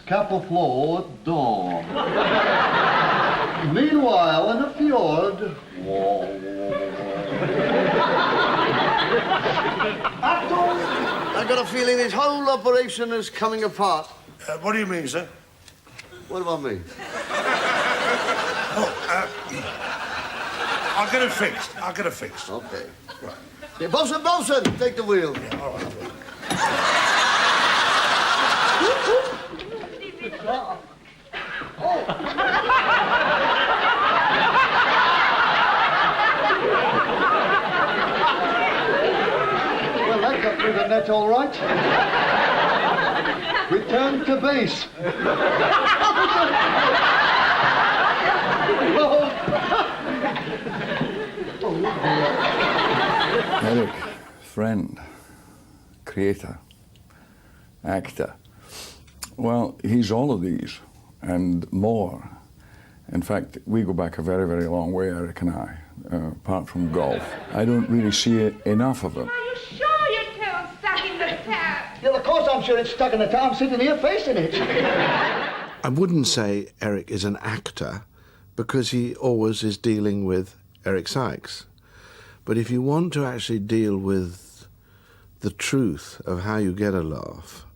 Scapa Flow at dawn. Meanwhile, in the fjord... I got a feeling this whole operation is coming apart. What do you mean, sir? What do I mean? I'll get it fixed. I'll get it fixed. Okay. Right. Yeah, Bosun, take the wheel. Yeah, all right. Well, that got through the net all right. Return to base. Eric, friend, creator, actor. Well, he's all of these and more. In fact, we go back a very, very long way, Eric and I, apart from golf. I don't really see enough of him. Are you sure your tail's stuck in the tap? Yeah, of course I'm sure it's stuck in the tap. I'm sitting here facing it. I wouldn't say Eric is an actor because he always is dealing with Eric Sykes. But if you want to actually deal with the truth of how you get a laugh,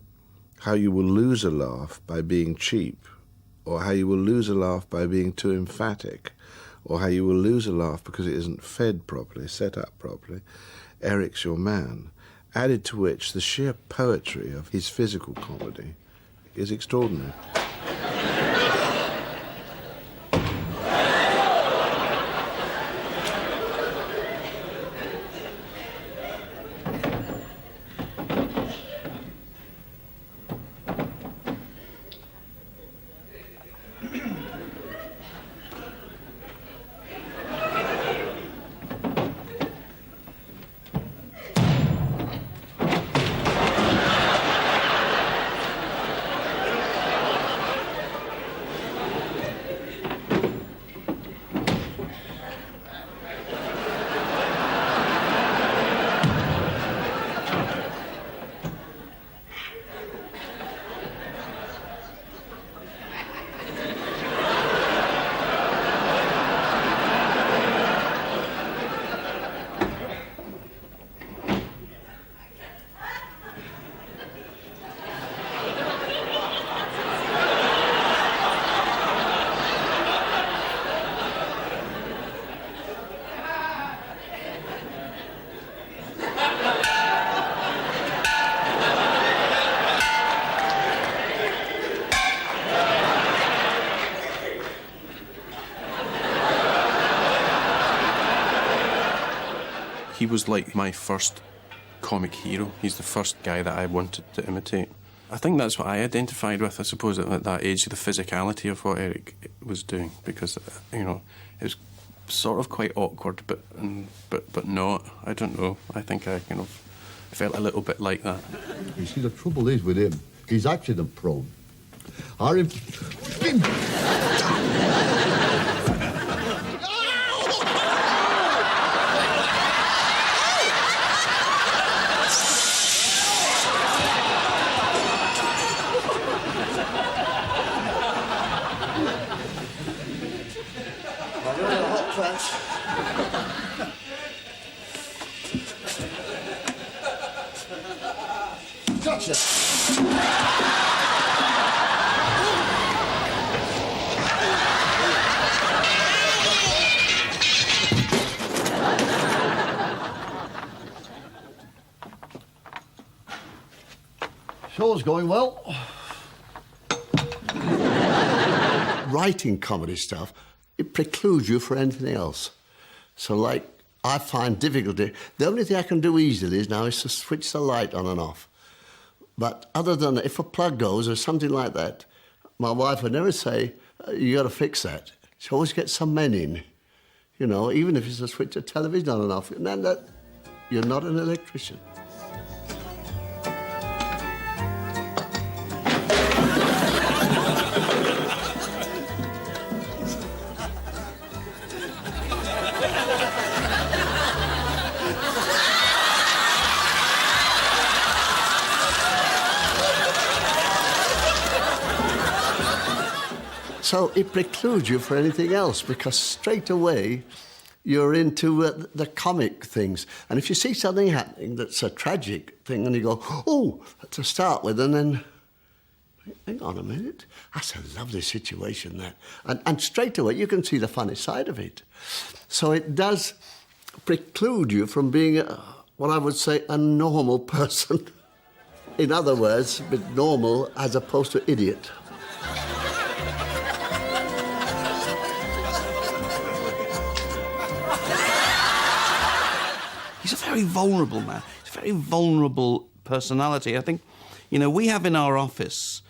how you will lose a laugh by being cheap, or how you will lose a laugh by being too emphatic, or how you will lose a laugh because it isn't fed properly, set up properly, Eric's your man. Added to which the sheer poetry of his physical comedy is extraordinary. He was like my first comic hero. He's the first guy that I wanted to imitate. I think that's what I identified with, I suppose, at that age, the physicality of what Eric was doing, because, you know, it was sort of quite awkward, but not. I don't know. I think I kind of felt a little bit like that. You see, the trouble is with him, he's accident prone. Gotcha. Show's going well. Writing comedy stuff, it precludes you for anything else. So, like, I find difficulty. The only thing I can do easily is to switch the light on and off. But other than that, if a plug goes or something like that, my wife would never say, you got to fix that. She always gets some men in, you know, even if it's a switch of television on and off. And then that, you're not an electrician. So it precludes you for anything else because straight away you're into the comic things. And if you see something happening that's a tragic thing and you go, oh, to start with, and then, hang on a minute, that's a lovely situation, that. And straight away you can see the funny side of it. So it does preclude you from being, what I would say, a normal person. In other words, a bit normal as opposed to idiot. He's a very vulnerable man. He's a very vulnerable personality. I think, you know, we have in our office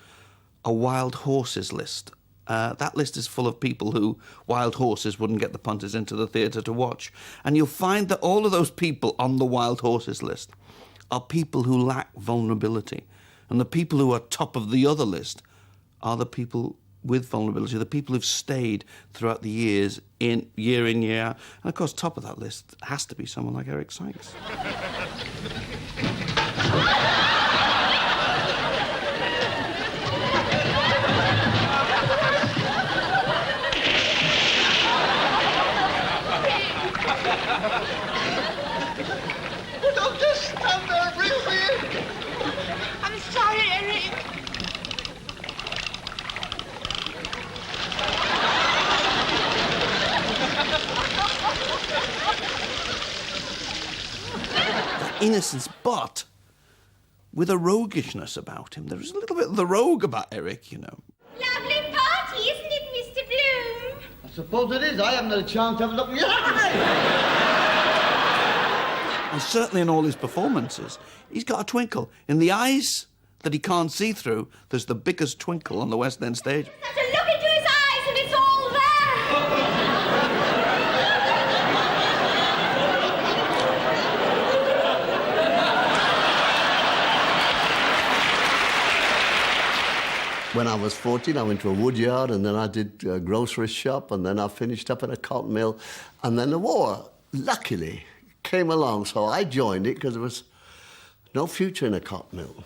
a wild horses list. That list is full of people who wild horses wouldn't get the punters into the theatre to watch. And you'll find that all of those people on the wild horses list are people who lack vulnerability. And the people who are top of the other list are the people with vulnerability, the people who've stayed throughout the years, year in, year out. And, of course, top of that list has to be someone like Eric Sykes. Don't just stand there, Ricky. I'm sorry, Eric. Innocence, but with a roguishness about him. There's a little bit of the rogue about Eric, you know. Lovely party, isn't it, Mr. Bloom? I suppose it is. I haven't had a chance to have a look. And certainly in all his performances, he's got a twinkle. In the eyes that he can't see through, there's the biggest twinkle on the West End stage. Such a look into his eyes and it's all there. When I was 14, I went to a woodyard, and then I did a grocery shop, and then I finished up in a cotton mill. And then the war, luckily, came along, so I joined it because there was no future in a cotton mill.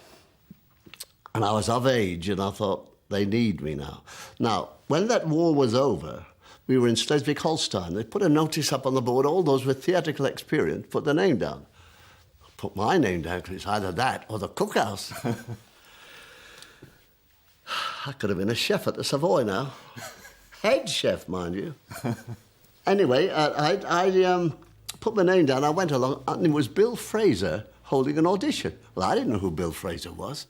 And I was of age, and I thought, they need me now. Now, when that war was over, we were in Schleswig-Holstein. They put a notice up on the board, all those with theatrical experience, put their name down. I put my name down, because it's either that or the cookhouse. I could have been a chef at the Savoy now. Head chef, mind you. Anyway, I put my name down. I went along, and it was Bill Fraser holding an audition. Well, I didn't know who Bill Fraser was.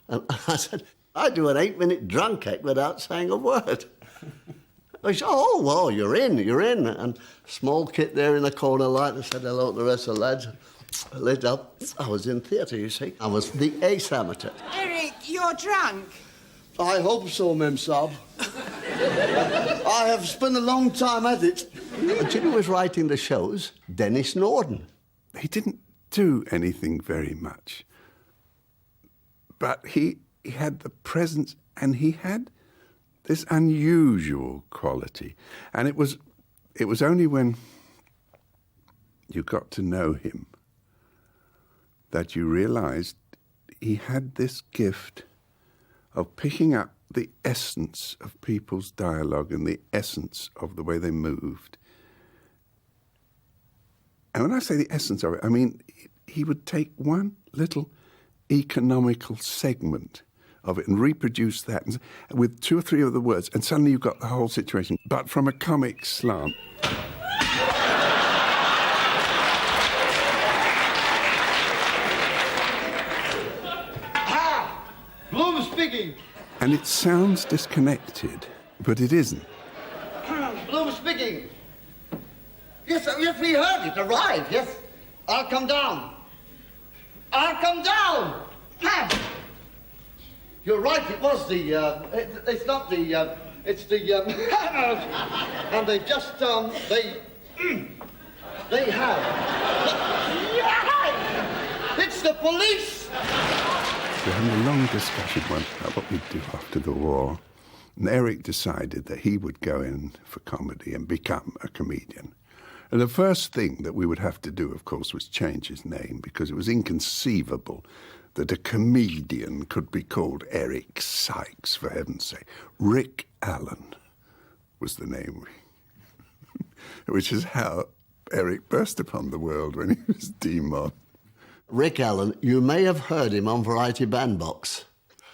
And I said, I do an 8-minute drunk act without saying a word. He said, oh, well, you're in. And small kid there in the corner light, I said hello to the rest of the lads. I lit up. I was in theatre, you see. I was the ace amateur. Eric, you're drunk. I hope so, Mem Sab. I have spent a long time at it. And you know who was writing the shows? Dennis Norden. He didn't do anything very much. But he had the presence, and he had this unusual quality. And it was only when you got to know him that you realized he had this gift of picking up the essence of people's dialogue and the essence of the way they moved. And when I say the essence of it, I mean he would take one little economical segment of it and reproduce that with 2 or 3 other words, and suddenly you've got the whole situation, but from a comic slant. Bloom speaking. And it sounds disconnected, but it isn't. Bloom speaking. Yes, we heard it. Arrived, yes. I'll come down. You're right, it was the, it's not the, it's the, and they just, they have. It's the police! We had a long discussion once about what we'd do after the war, and Eric decided that he would go in for comedy and become a comedian. And the first thing that we would have to do, of course, was change his name, because it was inconceivable that a comedian could be called Eric Sykes, for heaven's sake. Rick Allen was the name, which is how Eric burst upon the world when he was D-Mod. Rick Allen, you may have heard him on Variety Bandbox.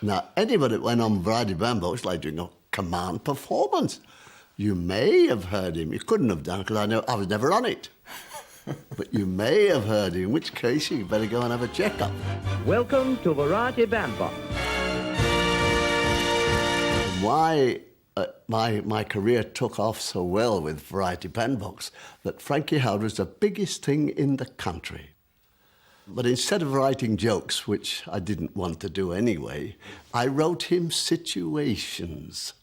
Now, anybody that went on Variety Bandbox like doing a command performance. You may have heard him. You couldn't have done, because I was never on it. But you may have heard him, in which case you better go and have a checkup. Welcome to Variety Bandbox. Why my career took off so well with Variety Bandbox, that Frankie Howard was the biggest thing in the country. But instead of writing jokes, which I didn't want to do anyway, I wrote him situations.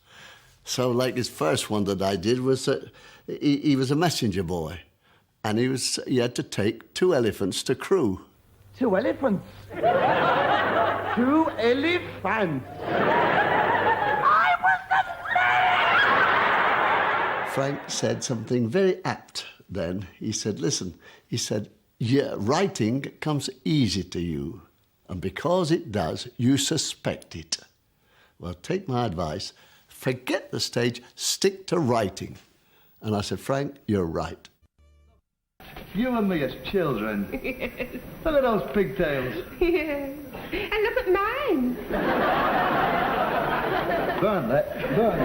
So, like his first one that I did was that he was a messenger boy, and he had to take 2 elephants to Crewe. 2 elephants. 2 elephants. I was the Frank said something very apt then. He said, listen, he said, yeah, writing comes easy to you, and because it does, you suspect it. Well, take my advice, forget the stage, stick to writing. And I said, Frank, you're right. You and me as children. Look at those pigtails. Yes. And look at mine. Burn that. Burn.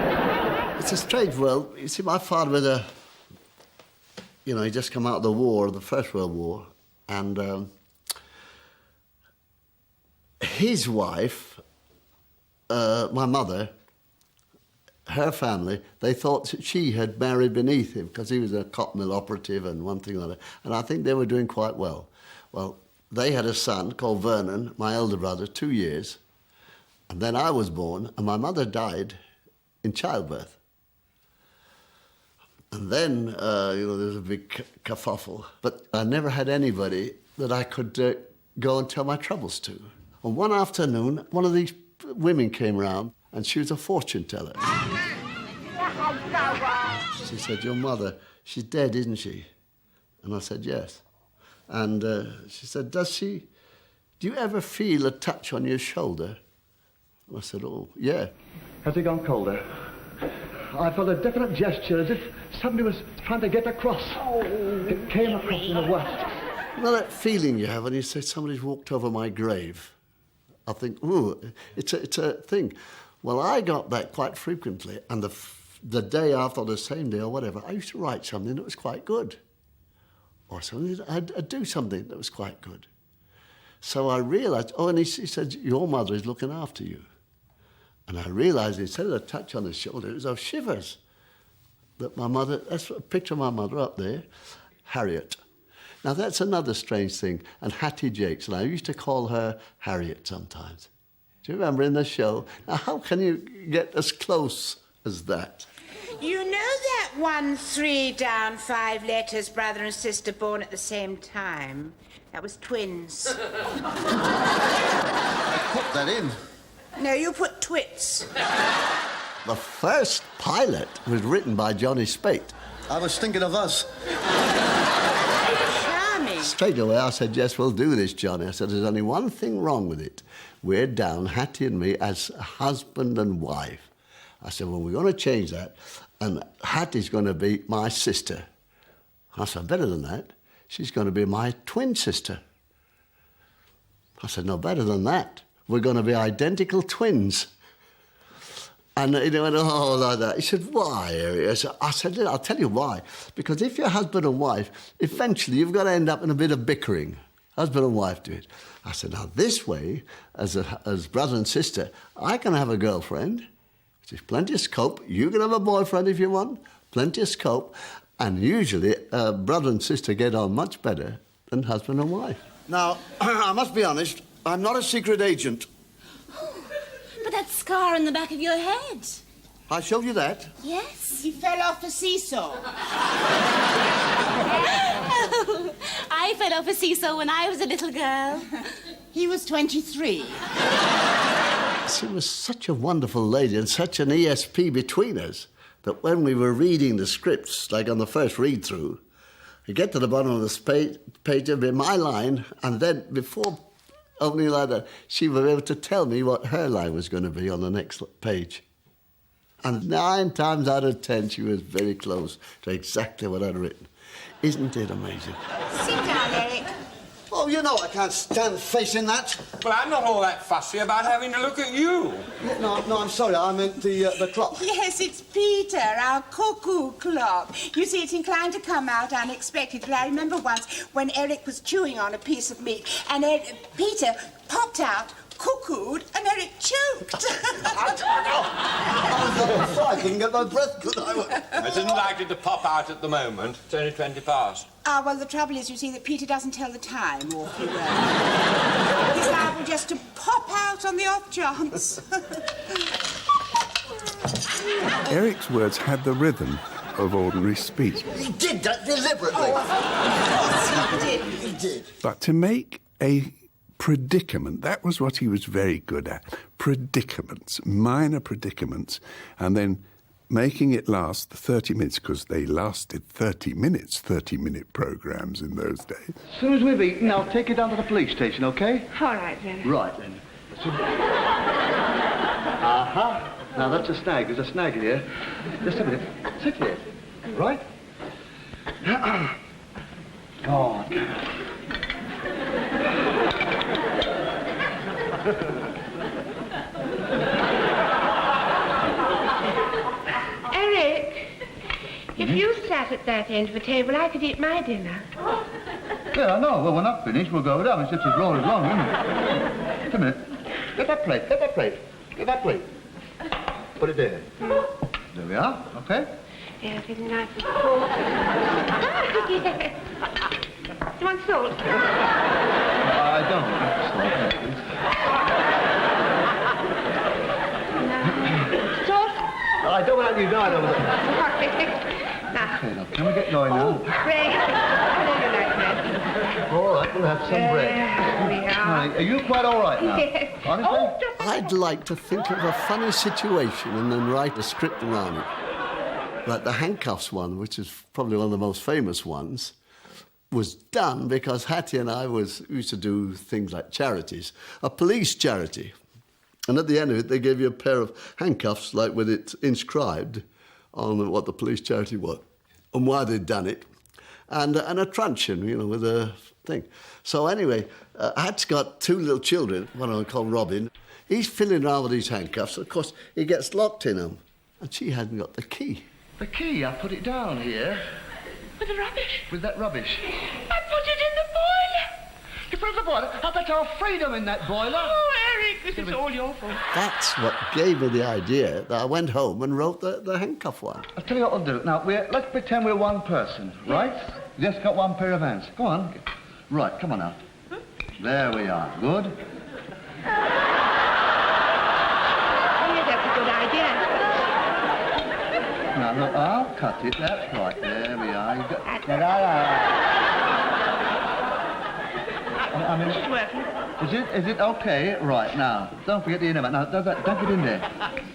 It's a strange world. You see, my father was he just come out of the war, the First World War, and his wife, my mother, her family, they thought that she had married beneath him because he was a cotton mill operative and one thing or another, and I think they were doing quite well. Well, they had a son called Vernon, my elder brother, 2 years, and then I was born, and my mother died in childbirth. And then, there was a big kerfuffle. But I never had anybody that I could go and tell my troubles to. And one afternoon, one of these women came round, and she was a fortune teller. She said, your mother, she's dead, isn't she? And I said, yes. And she said, do you ever feel a touch on your shoulder? And I said, oh, yeah. Has it gone colder? I felt a definite gesture as if somebody was trying to get across. It came across in the west. Well, that feeling you have when you say somebody's walked over my grave. I think, ooh, it's a thing. Well, I got that quite frequently, and the day after, the same day or whatever, I used to write something that was quite good. Or something, I'd do something that was quite good. So I realised, and he said, your mother is looking after you. And I realised instead of a touch on the shoulder, it was those shivers that my mother, that's a picture of my mother up there, Harriet. Now that's another strange thing, and Hattie Jakes, and I used to call her Harriet sometimes. Do you remember in the show? Now how can you get as close as that? You know that 1 3 down 5 letters, brother and sister born at the same time? That was twins. I put that in. No, you put twits. The first pilot was written by Johnny Spate. I was thinking of us. Charming. Straight away I said, yes, we'll do this, Johnny. I said, there's only one thing wrong with it. We're down, Hattie and me, as husband and wife. I said, well, we're going to change that, and Hattie's going to be my sister. I said, better than that. She's going to be my twin sister. I said, no, better than that. We're going to be identical twins. And he went, oh, like that. He said, why, Eric? I said, I'll tell you why. Because if you're husband and wife, eventually you've got to end up in a bit of bickering. Husband and wife do it. I said, now this way, as brother and sister, I can have a girlfriend. There's plenty of scope. You can have a boyfriend if you want. Plenty of scope. And usually, brother and sister get on much better than husband and wife. Now, I must be honest, I'm not a secret agent. But that scar on the back of your head. I showed you that. Yes. He fell off a seesaw. Oh, I fell off a seesaw when I was a little girl. He was 23. She was such a wonderful lady and such an ESP between us that when we were reading the scripts, like on the first read-through, you get to the bottom of the page, it'd be my line, and then before opening like that, she would be able to tell me what her line was going to be on the next page. And 9 times out of 10, she was very close to exactly what I'd written. Isn't it amazing? Sit down, Eric. Oh, you know I can't stand facing that. Well, I'm not all that fussy about having to look at you. No, I'm sorry. I meant the clock. Yes, it's Peter, our cuckoo clock. You see, it's inclined to come out unexpectedly. I remember once when Eric was chewing on a piece of meat and Peter popped out, cuckooed, and Eric choked. I couldn't get my breath, could I? It isn't likely to pop out at the moment. It's only 20 past. Ah, well, the trouble is, you see, that Peter doesn't tell the time awfully well. He's liable just to pop out on the off chance. Eric's words had the rhythm of ordinary speech. He did that deliberately. Yes, he did. He did. But to make a predicament, that was what he was very good at. Predicaments, minor predicaments, and then making it last 30 minutes, because they lasted 30 minutes, 30-minute programmes in those days. As soon as we've eaten, I'll take you down to the police station, OK? All right, then. Right, then. Aha. Now, that's a snag. There's a snag here. Just a minute. Sit here. Right? Go on. Eric, if you sat at that end of the table, I could eat my dinner. Yeah, I know. Well, when I've finished, we'll go down. It's just as long as long, isn't it? Just a minute. Get that plate. Get that plate. Get that plate. Put it there. There we are. OK? Yes, it's nice and salt. Yes. Do you want salt? I don't want salt, please. No. Salt? I don't want you died over there. Now. Okay, now, can we get going now? Bread. I know you like bread. All right, we'll have some bread. There we are. Right, are you quite all right now? Yes. Honestly? Oh, just... I'd like to think of a funny situation and then write a script around it. Like the handcuffs one, which is probably one of the most famous ones, was done because Hattie and I used to do things like charities, a police charity. And at the end of it, they gave you a pair of handcuffs, like with it inscribed on what the police charity was and why they'd done it, and a truncheon, you know, with a thing. So anyway, Hat's got 2 little children, one of them called Robin. He's fiddling around with these handcuffs. Of course, he gets locked in them, and she hadn't got the key. The key, I put it down here. With the rubbish? With that rubbish. I put it in the boiler. You put it in the boiler? I bet our freedom in that boiler. Oh, Eric, this is all your fault. That's what gave me the idea that I went home and wrote the handcuff one. I'll tell you what we'll do. Now, let's pretend we're one person, right? Just got one pair of hands. Go on. Right, come on now. There we are. Good. Yeah, that's a good idea. Now, look, I'll cut it. That's right. There we are. You got... I mean, It's working. is it okay? Right, now, don't forget the inner man. Now, don't get in there.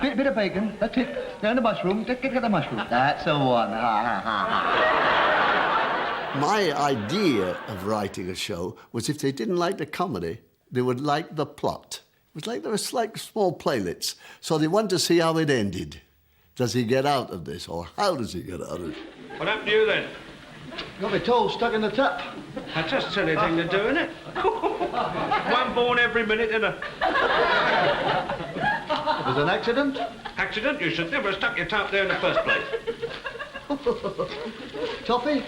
Bit of bacon. That's it. Now, the mushroom. Get the mushroom. That's the one. Ha, ha, ha, ha. My idea of writing a show was if they didn't like the comedy, they would like the plot. It was like there was like small playlets. So they wanted to see how it ended. Does he get out of this, or how does he get out of it? What happened to you then? Got my toe stuck in the tap. That's a silly thing to do, isn't it? One born every minute, isn't it? Was it an accident? Accident? You should never have stuck your tap there in the first place. Toffee?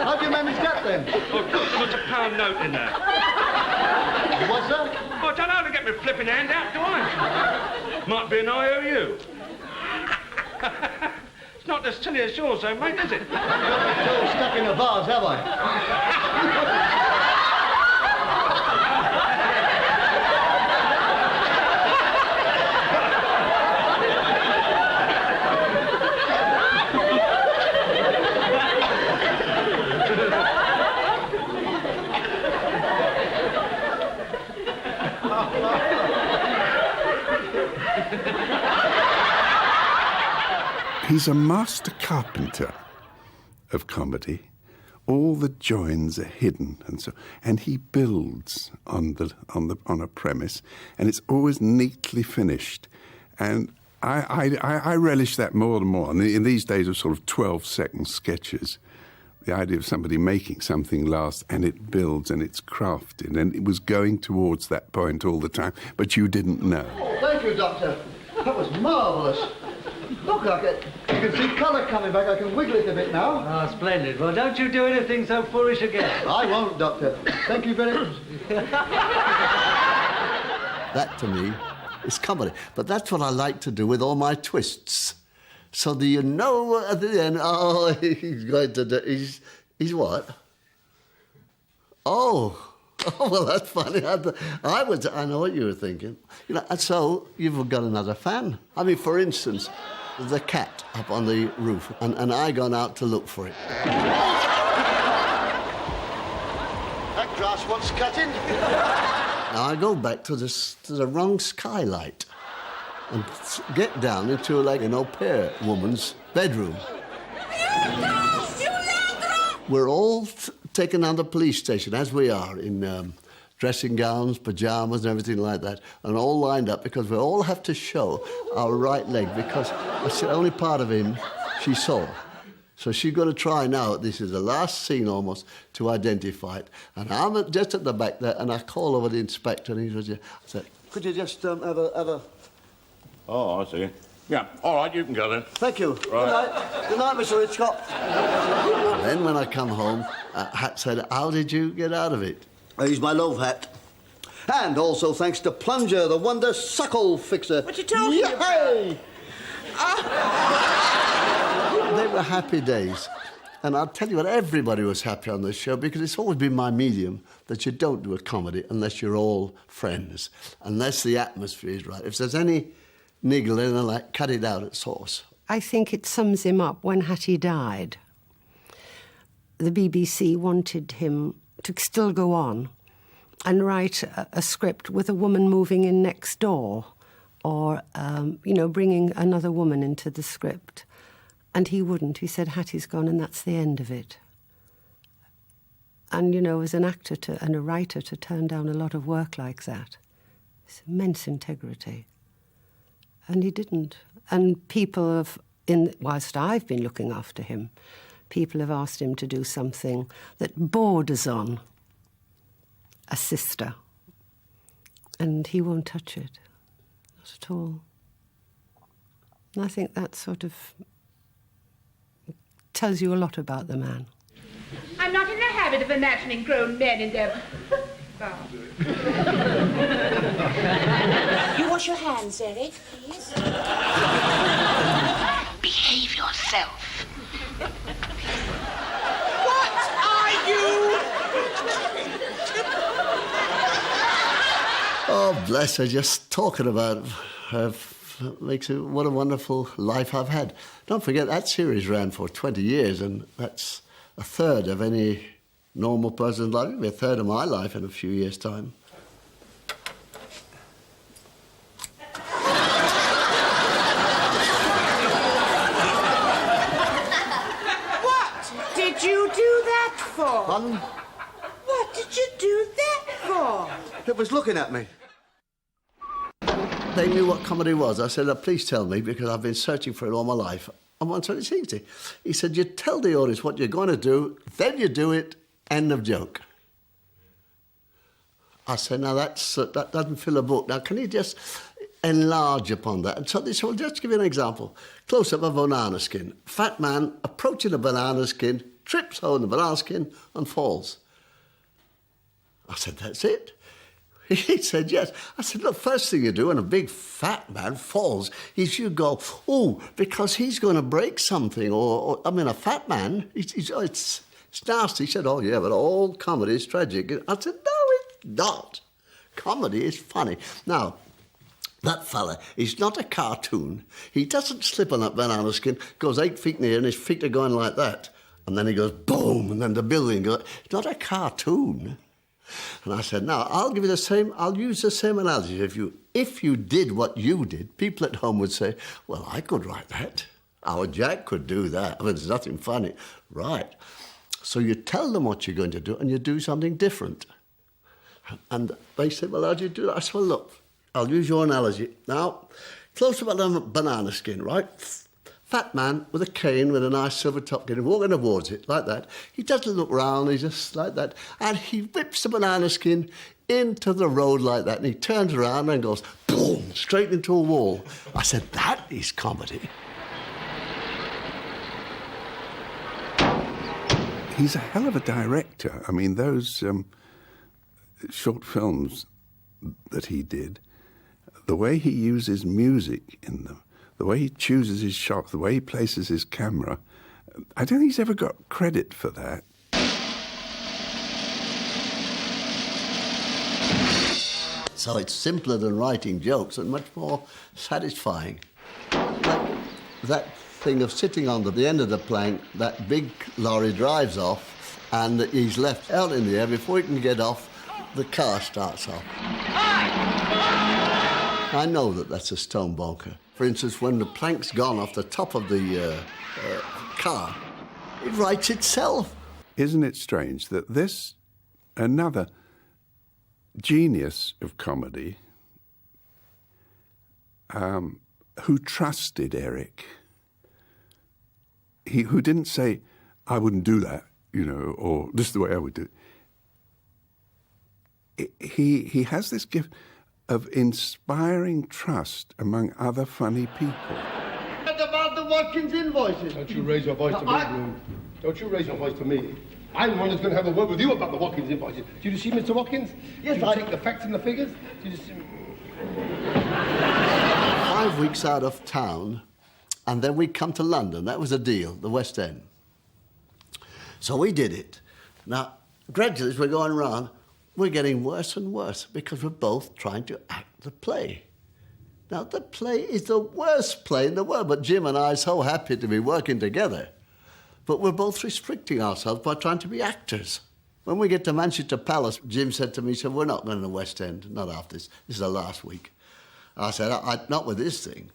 How do you manage that then? Oh, there was a £1 note in there. What's that? Oh, I don't know how to get my flipping hand out, do I? Might be an IOU. It's not as silly as yours, though, mate, is it? Toe stuck in a vase, have I? He's a master carpenter of comedy. All the joins are hidden, and he builds on a premise, and it's always neatly finished. And I relish that more and more. And in these days of sort of 12-second sketches, the idea of somebody making something last, and it builds and it's crafted, and it was going towards that point all the time, but you didn't know. Oh, thank you, Doctor. That was marvellous. Look, I can see colour coming back. I can wiggle it a bit now. Ah, splendid. Well, don't you do anything so foolish again. I won't, Doctor. Thank you very much. That, to me, is comedy. But that's what I like to do with all my twists. So that you know at the end, oh, he's going to do... He's what? Oh, well, that's funny. I know what you were thinking. You know, and so you've got another fan. I mean, for instance, the cat up on the roof, and I gone out to look for it. That grass wants cutting. Now I go back to the wrong skylight and get down into, like, an au pair woman's bedroom. We're all taken down to the police station, as we are, in dressing gowns, pyjamas and everything like that, and all lined up because we all have to show our right leg because that's the only part of him she saw. So she's going to try now, this is the last scene almost, to identify it. And I'm just at the back there, and I call over the inspector, and he said, could you just have a... Oh, I see. Yeah, all right, you can go then. Thank you. Right. Good night, Mr. Hitchcock. Then when I come home, Hat said, how did you get out of it? I used my love hat. And also thanks to Plunger, the wonder suckle fixer. What you talking about? They were happy days. And I'll tell you what, everybody was happy on this show because it's always been my medium that you don't do a comedy unless you're all friends, unless the atmosphere is right. If there's any niggle in it, like, cut it out at source. I think it sums him up when Hattie died. The BBC wanted him to still go on and write a script with a woman moving in next door or, bringing another woman into the script. And he wouldn't. He said, Hattie's gone and that's the end of it. And, as an actor and a writer to turn down a lot of work like that, it's immense integrity. And he didn't. And people whilst I've been looking after him, people have asked him to do something that borders on a sister. And he won't touch it. Not at all. And I think that sort of tells you a lot about the man. I'm not in the habit of imagining grown men in their... You wash your hands, Eric, please. Behave yourself. What are you? Oh, bless her, just talking about her makes it, what a wonderful life I've had. Don't forget, that series ran for 20 years, and that's a third of any normal person's life. It'll be a third of my life in a few years' time. What did you do that for? Pardon? What did you do that for? It was looking at me. They knew what comedy was. I said, please tell me, because I've been searching for it all my life. And one said, it's easy. He said, you tell the audience what you're going to do, then you do it, end of joke. I said, now that doesn't fill a book. Now, can you just enlarge upon that? And so they said, well, just give you an example. Close up a banana skin. Fat man approaching a banana skin, trips over the banana skin and falls. I said, that's it. He said, yes. I said, look, first thing you do when a big fat man falls is you go, oh, because he's going to break something. Or a fat man, it's nasty. He said, oh, yeah, but all comedy is tragic. I said, no, it's not. Comedy is funny. Now, that fella is not a cartoon. He doesn't slip on that banana skin, goes 8 feet in the air, and his feet are going like that. And then he goes, boom, and then the building goes. It's not a cartoon. And I said, now, I'll use the same analogy. If you did what you did, people at home would say, well, I could write that. Our Jack could do that. I mean, there's nothing funny. Right. So you tell them what you're going to do and you do something different. And they said, well, how do you do that? I said, well, look, I'll use your analogy. Now, close up on a banana skin, right? Fat man with a cane with a nice silver top cane, walking towards it, like that. He doesn't look round, he's just like that. And he whips the banana skin into the road like that, and he turns around and goes, boom, straight into a wall. I said, that is comedy. He's a hell of a director. I mean, those short films that he did, the way he uses music in them, the way he chooses his shots, the way he places his camera, I don't think he's ever got credit for that. So it's simpler than writing jokes and much more satisfying. That thing of sitting on the end of the plank, that big lorry drives off and he's left out in the air. Before he can get off, the car starts off. I know that that's a stone bonker. For instance, when the plank's gone off the top of the car, it writes itself. Isn't it strange that this, another genius of comedy, who trusted Eric, who didn't say, I wouldn't do that, you know, or this is the way I would do it. He has this gift of inspiring trust among other funny people. What about the Watkins invoices? Don't you raise your voice to me, Bloom. Don't you raise your voice to me. I'm the one who's going to have a word with you about the Watkins invoices. Did you see Mr. Watkins? Yes, Did you take the facts and the figures? Did you see... 5 weeks out of town, and then we come to London. That was a deal, the West End. So we did it. Now, gradually, as we're going round, we're getting worse and worse because we're both trying to act the play. Now, the play is the worst play in the world, but Jim and I are so happy to be working together. But we're both restricting ourselves by trying to be actors. When we get to Manchester Palace, Jim said to me, he said, we're not going to the West End, not after this. This is the last week. I said, not with this thing.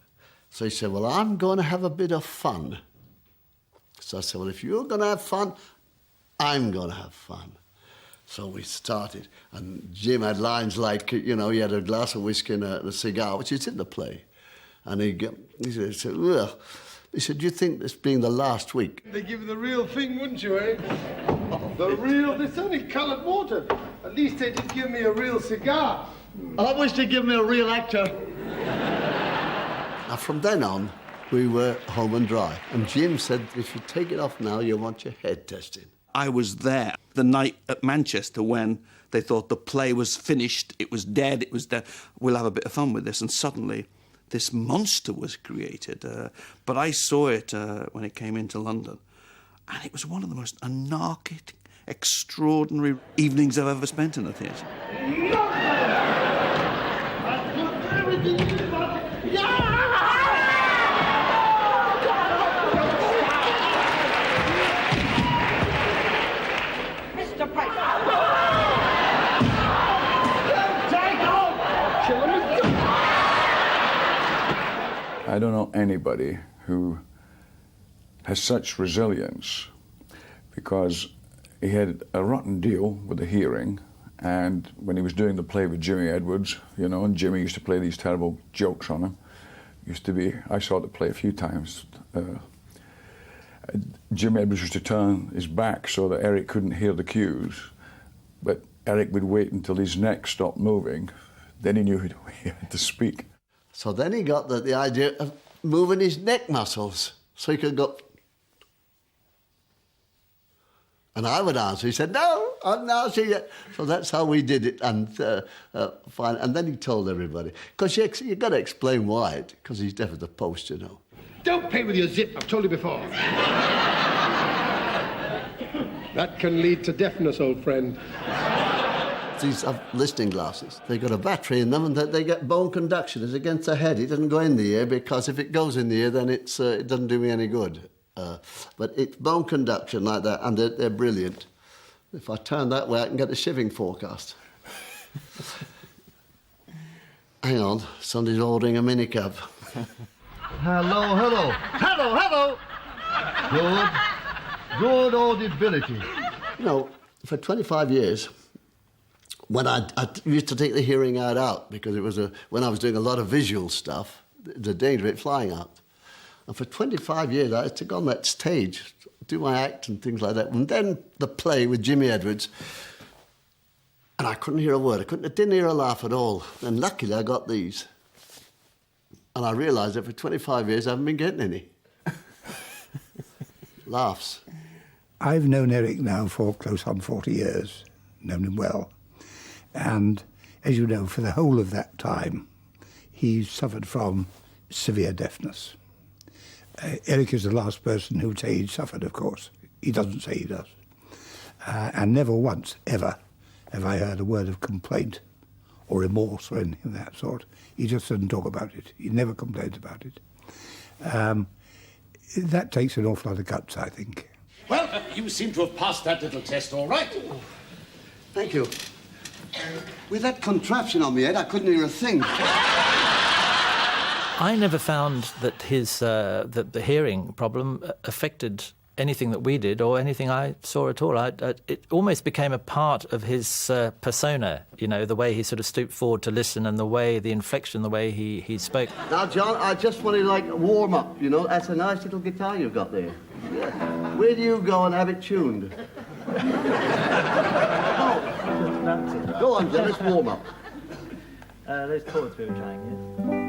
So he said, well, I'm going to have a bit of fun. So I said, well, if you're going to have fun, I'm going to have fun. So we started, and Jim had lines like, you know, he had a glass of whiskey and a cigar, which is in the play. And he said, ugh. He said, do you think this being the last week? They'd give you the real thing, wouldn't you, eh? The real... It's only coloured water. At least they did give me a real cigar. I wish they'd give me a real actor. Now, from then on, we were home and dry. And Jim said, if you take it off now, you want your head tested. I was there the night at Manchester when they thought the play was finished, it was dead, we'll have a bit of fun with this, and suddenly this monster was created. But I saw it when it came into London, and it was one of the most anarchic, extraordinary evenings I've ever spent in a theatre. I don't know anybody who has such resilience, because he had a rotten deal with the hearing, and when he was doing the play with Jimmy Edwards, you know, and Jimmy used to play these terrible jokes on him. I saw the play a few times. Jimmy Edwards used to turn his back so that Eric couldn't hear the cues, but Eric would wait until his neck stopped moving, then he knew he had to speak. So then he got the idea of moving his neck muscles so he could go. And I would answer. He said, no, I'm not seeing it. So that's how we did it. And fine. And then he told everybody. Because you've got to explain why, because he's deaf at the post, you know. Don't play with your zip, I've told you before. That can lead to deafness, old friend. These have listening glasses. They've got a battery in them, and they get bone conduction. It's against the head. It doesn't go in the ear, because if it goes in the ear, then it doesn't do me any good. But it's bone conduction like that, and they're brilliant. If I turn that way, I can get the shipping forecast. Hang on, somebody's ordering a minicab. Hello, hello. Hello, hello. Good audibility. You know, for 25 years, when I used to take the hearing aid out because it was when I was doing a lot of visual stuff, the danger of it flying out. And for 25 years, I had to go on that stage, do my act and things like that. And then the play with Jimmy Edwards, and I couldn't hear a word. I didn't hear a laugh at all. And luckily, I got these. And I realised that for 25 years, I haven't been getting any. Laughs. I've known Eric now for close on 40 years, known him well. And as you know, for the whole of that time, he suffered from severe deafness. Eric is the last person who would say he'd suffered, of course. He doesn't say he does. And never once, ever, have I heard a word of complaint or remorse or anything of that sort. He just doesn't talk about it. He never complains about it. That takes an awful lot of guts, I think. Well, you seem to have passed that little test all right. Thank you. With that contraption on my head, I couldn't hear a thing. I never found that that the hearing problem affected anything that we did or anything I saw at all. It almost became a part of his persona, you know, the way he sort of stooped forward to listen and the inflection, the way he spoke. Now, John, I just want to, warm up, you know. That's a nice little guitar you've got there. Yeah. Where do you go and have it tuned? Go on, John, let's warm up. Those chords we were trying, yes.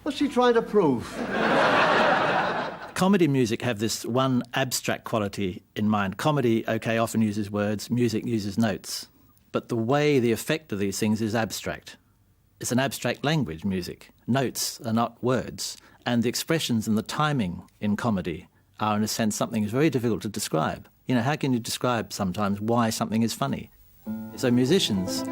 What's she trying to prove? Comedy music have this one abstract quality in mind. Comedy, OK, often uses words, music uses notes. But the way, the effect of these things is abstract. It's an abstract language, music. Notes are not words. And the expressions and the timing in comedy are, in a sense, something that's very difficult to describe. You know, how can you describe sometimes why something is funny? So musicians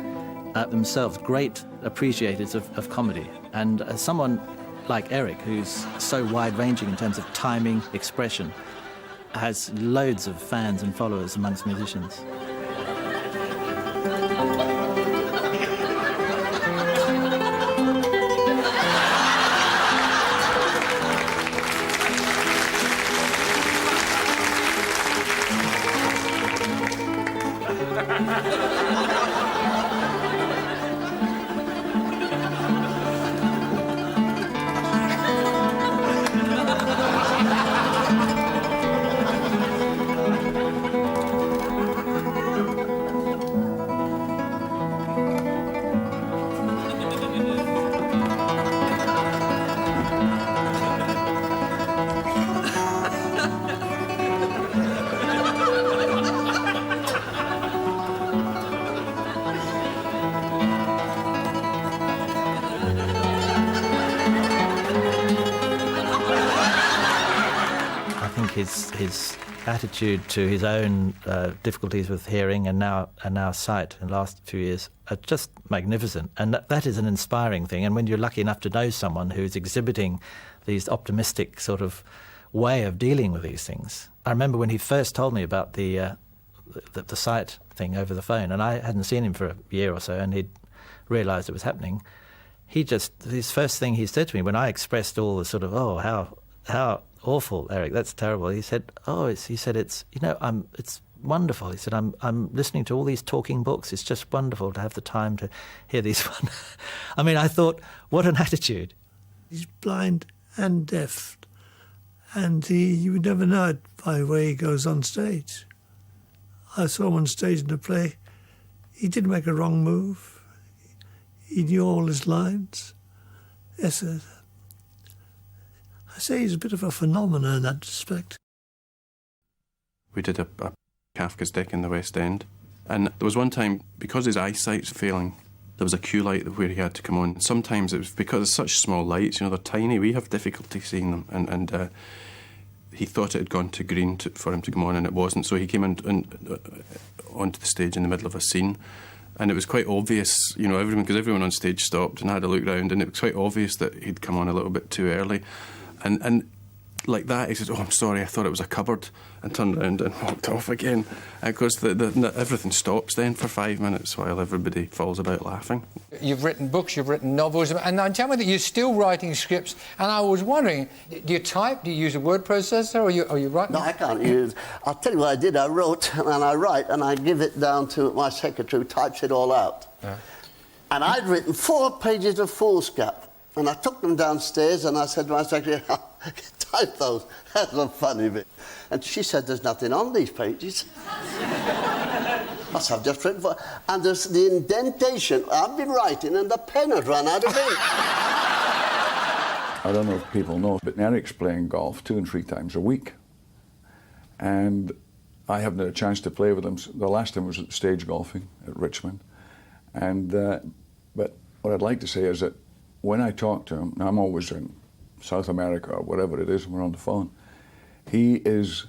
are themselves great appreciators of comedy. And as someone like Eric, who's so wide-ranging in terms of timing, expression, has loads of fans and followers amongst musicians. His attitude to his own difficulties with hearing and now sight in the last few years are just magnificent. And that is an inspiring thing. And when you're lucky enough to know someone who's exhibiting these optimistic sort of way of dealing with these things. I remember when he first told me about the sight thing over the phone, and I hadn't seen him for a year or so, and he'd realised it was happening. His first thing he said to me when I expressed all the sort of, how awful, Eric, that's terrible. He said, it's wonderful. He said, I'm listening to all these talking books. It's just wonderful to have the time to hear these one. I mean, I thought, what an attitude. He's blind and deaf, and you would never know it by the way he goes on stage. I saw him on stage in a play. He didn't make a wrong move. He knew all his lines. Yes, I say he's a bit of a phenomenon in that respect. We did a Kafka's Deck in the West End, and there was one time, because his eyesight's failing, there was a cue light where he had to come on. Sometimes it was because it's such small lights, they're tiny, we have difficulty seeing them, and he thought it had gone to green for him to come on, and it wasn't. So he came onto the stage in the middle of a scene, and it was quite obvious, you know, everyone on stage stopped and had a look round, and it was quite obvious that he'd come on a little bit too early. And like that, he says, "Oh, I'm sorry, I thought it was a cupboard," and turned around and walked off again. And of course, everything stops then for 5 minutes while everybody falls about laughing. You've written books, you've written novels, and now tell me that you're still writing scripts. And I was wondering, do you type? Do you use a word processor, or are you writing? No, I can't use. I'll tell you what I did. I wrote and I write, and I give it down to my secretary, who types it all out. Yeah. And I'd written 4 pages of foolscap, and I took them downstairs, and I said to my secretary, "Type those. That's the funny bit." And she said, "There's nothing on these pages." I've just written for... And there's the indentation. I've been writing, and the pen had run out of ink. I don't know if people know, but Eric's playing golf 2 and 3 times a week. And I haven't had a chance to play with him. The last time was at stage golfing at Richmond. And but what I'd like to say is that when I talk to him, and I'm always in South America or whatever it is, and we're on the phone, he is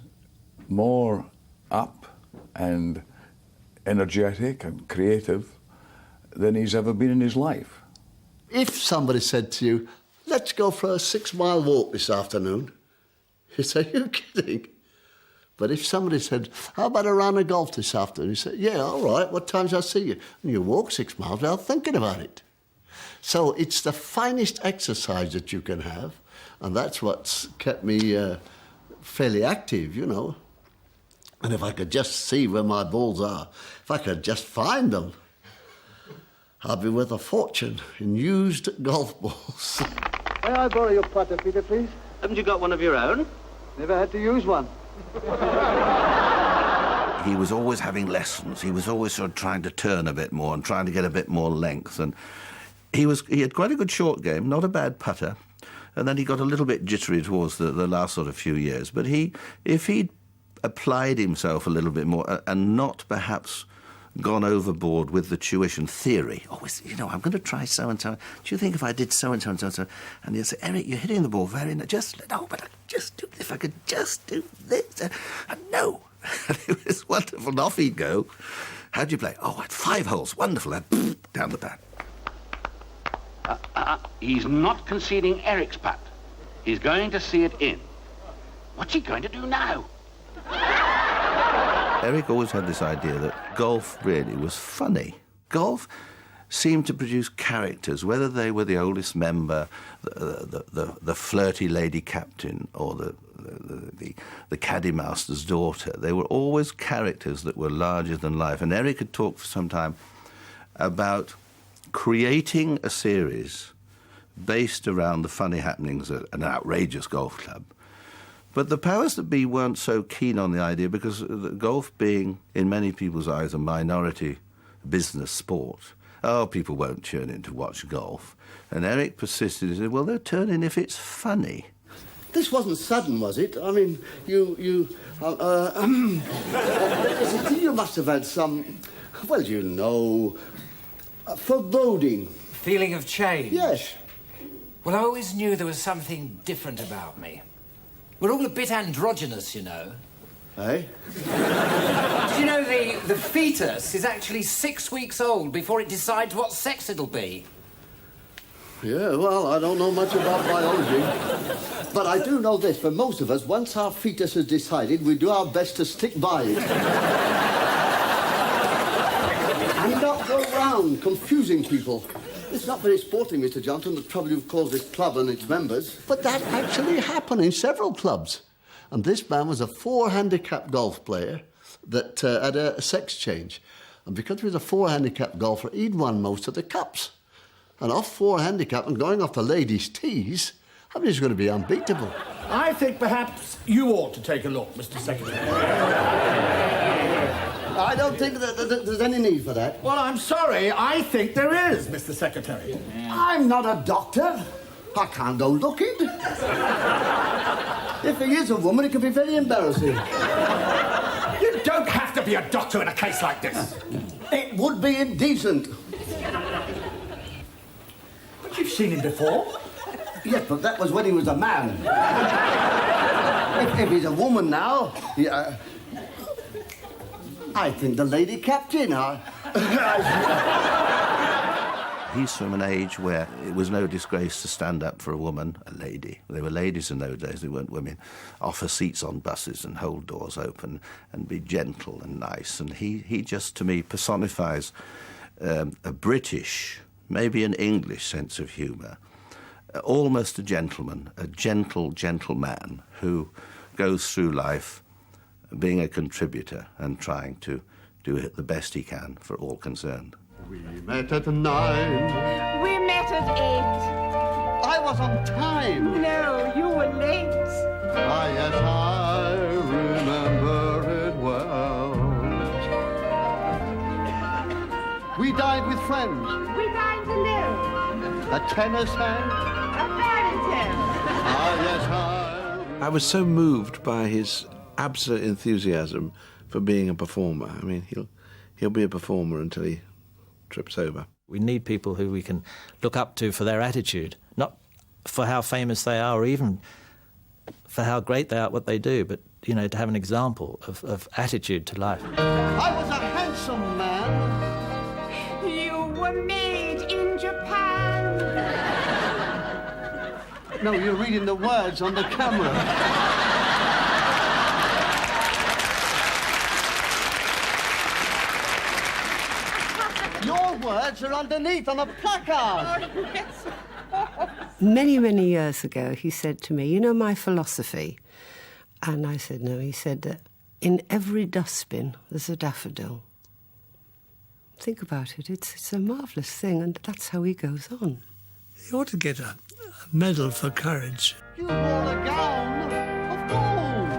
more up and energetic and creative than he's ever been in his life. If somebody said to you, "Let's go for a 6-mile walk this afternoon," you say, "Are you kidding?" But if somebody said, "How about a round of golf this afternoon?" you say, "Yeah, all right, what time shall I see you?" And you walk 6 miles without thinking about it. So it's the finest exercise that you can have, and that's what's kept me fairly active, you know. And if I could just see where my balls are, if I could just find them, I'd be worth a fortune in used golf balls. May I borrow your putter, Peter, please? Haven't you got one of your own? Never had to use one. He was always having lessons. He was always sort of trying to turn a bit more and trying to get a bit more length. And he had quite a good short game, not a bad putter. And then he got a little bit jittery towards the last sort of few years. But if he'd applied himself a little bit more and not perhaps gone overboard with the tuition theory, always, you know, I'm going to try so-and-so. Do you think if I did so-and-so and so-and-so? And he'd say, "Eric, you're hitting the ball very nice. If I could just do this. And no." And it was wonderful. And off he'd go. How'd you play? "Oh, I had 5 holes. Wonderful." And down the bat. He's not conceding Eric's putt. He's going to see it in. What's he going to do now? Eric always had this idea that golf really was funny. Golf seemed to produce characters, whether they were the oldest member, the flirty lady captain, or the caddy master's daughter. They were always characters that were larger than life. And Eric had talked for some time about creating a series based around the funny happenings at an outrageous golf club. But the powers that be weren't so keen on the idea because golf being, in many people's eyes, a minority business sport, people won't tune in to watch golf. And Eric persisted and said, "Well, they'll turn in if it's funny." This wasn't sudden, was it? I mean, you must have had some, well, you know, foreboding. Feeling of change? Yes. Well, I always knew there was something different about me. We're all a bit androgynous, you know. Eh? Did you know the fetus is actually 6 weeks old before it decides what sex it'll be? Yeah, well, I don't know much about biology. But I do know this, for most of us, once our fetus has decided, we do our best to stick by it. And not go round confusing people. It's not very sporting, Mr. Johnson, the trouble you've caused this club and its members. But that actually happened in several clubs. And this man was a 4-handicap golf player that had a sex change. And because he was a 4-handicap golfer, he'd won most of the cups. And off 4-handicap and going off the ladies' tees, I mean, he's going to be unbeatable. I think perhaps you ought to take a look, Mr. Secretary. I don't think that there's any need for that. Well, I'm sorry. I think there is, Mr. Secretary. I'm not a doctor. I can't go looking. If he is a woman, it could be very embarrassing. You don't have to be a doctor in a case like this. It would be indecent. But you've seen him before. Yes, but that was when he was a man. If he's a woman now, yeah, I think the lady captain. He's from an age where it was no disgrace to stand up for a woman, a lady. They were ladies in those days, they weren't women. Offer seats on buses and hold doors open and be gentle and nice. And he just, to me, personifies a British, maybe an English sense of humour. Almost a gentleman, a gentle man who goes through life being a contributor and trying to do the best he can for all concerned. We met at 9. We met at 8. I was on time. No, you were late. Ah, yes, I remember it well. We dined with friends. We dined alone. A tenor sang. A fairy tale. Ah, yes, I was so moved by his absolute enthusiasm for being a performer. I mean, he'll be a performer until he trips over. We need people who we can look up to for their attitude, not for how famous they are or even for how great they are at what they do, but, you know, to have an example of attitude to life. I was a handsome man. You were made in Japan. No, you're reading the words on the camera. Your words are underneath on a placard. Oh, yes. Many, many years ago, he said to me, you know my philosophy? And I said, no. He said that in every dustbin there's a daffodil. Think about it. It's a marvellous thing, and that's how he goes on. He ought to get a medal for courage. You wore a gown of gold.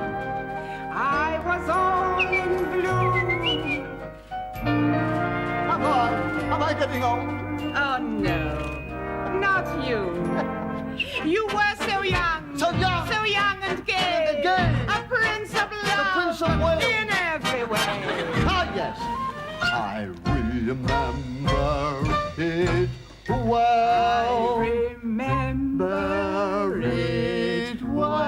I was all in blue. Am I getting old? Oh, no. Not you. You were so young. So young. So young and gay. A prince of love. The Prince of Wales. In every way. Ah, yes. I remember it well. I remember it well.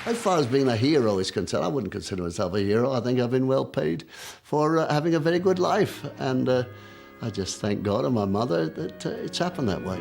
As far as being a hero is concerned, I wouldn't consider myself a hero. I think I've been well paid for having a very good life. And I just thank God and my mother that it's happened that way.